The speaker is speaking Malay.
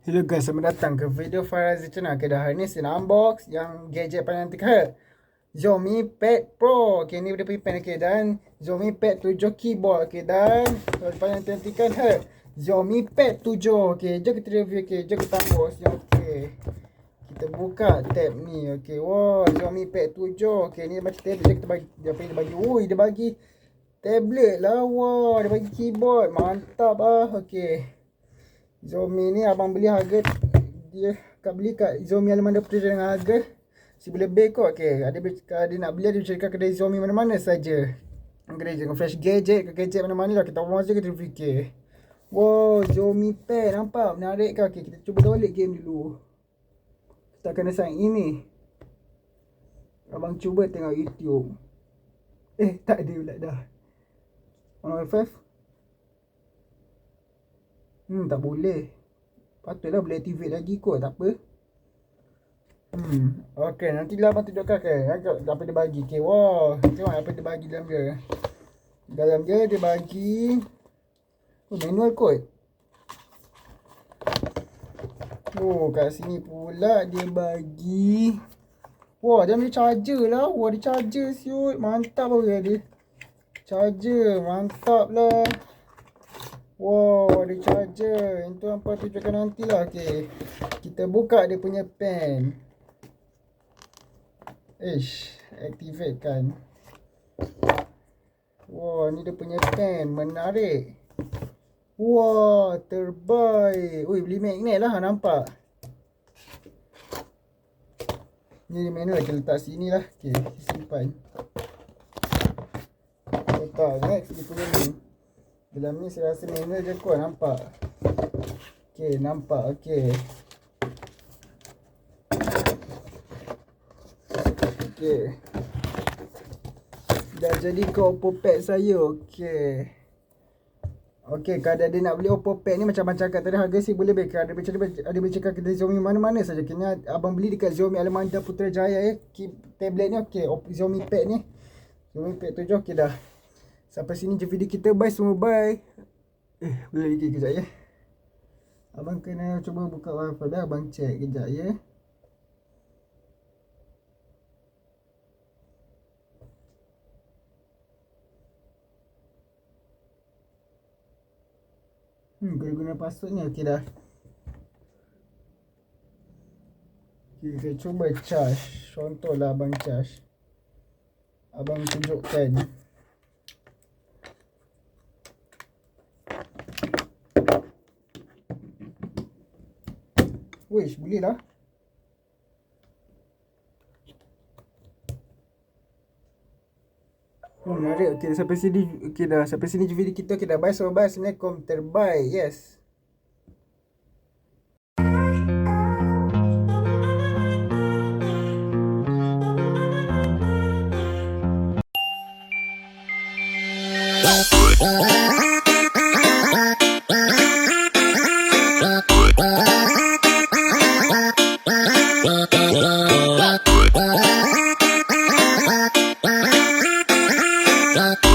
Hello guys, selamat datang ke video Farazi Channel. Okay, dah hari ni saya nak unbox yang gadget paling nanti ke Xiaomi Pad Pro. Okay, ni dia punya pen. Okay, dan Xiaomi Pad 7 keyboard. Okay, dan paling nanti kan Xiaomi Pad 7. Okay, jom kita review. Okay, jom kita unbox. Okay, kita buka tab ni. Okay, wow, Xiaomi Pad 7. Okay, ni macam tablet. Kita bagi, dia bagi, ui, dia bagi tablet lah. Wow, dia bagi keyboard. Mantap ah. Okay, Xiaomi ni abang beli harga dia beli kat Xiaomi Alaman Dapur dengan harga lebih kot. Okay, ada nak beli ada cari kat kedai Xiaomi mana-mana saja. Kedai dengan flash gadget ke gadget mana-mana lah. Kita mau saja kita fikir. Wow, Xiaomi Pad nampak menarik ke? Okay, kita cuba download game dulu. Kita kena sign in ni. Abang cuba tengok YouTube. Tak ada pula dah. 1.5 tak boleh. Patutlah boleh activate lagi kot. Tak apa. Okay, nantilah abang tunjukkan apa dia bagi. Okay, wow, tengok apa dia bagi dalam dia. Dalam dia bagi manual code. Kat sini pula dia bagi, wah, dia ambil charger lah. Wah, dia charger siut. Mantap lah dia. Charger, mantap lah. Wow, ada charger. Itu apa tunjukkan nantilah. Okay, kita buka dia punya pen. Activate kan. Wow, ni dia punya pen. Menarik. Wow, terbaik. Ui, beli magnet lah, nampak. Ni manual, kita letak sini lah. Okay, simpan. Letak next dia punya ni. Dalam ni saya rasa manual je kot, nampak. Okay, nampak. Okay. Okay. Dah jadi ke Oppo Pad saya. Okay. Okay, kalau ada nak beli Oppo Pad ni macam cakap tadi harga sih boleh baik. Ada boleh cakap kedai Xiaomi mana-mana saja. Kini abang beli dekat Xiaomi Alamanda Putrajaya tablet ni. Okay, Xiaomi Pad ni. Xiaomi Pad 7. Okay dah. Sampai sini je video kita. Bye semua, bye. Boleh lagi kejap ya. Abang kena cuba buka wifi dah. Abang check kejap ya. Guna password ni. Okey dah. Okay, kita cuba charge. Contohlah abang charge. Abang tunjukkan. Wish, boleh lah. Menarik. Okay, sampai sini. Okay dah. Sampai sini je video kita. Okay dah. Bye. So bye. Assalamualaikum. Terbaik. Yes. Rock.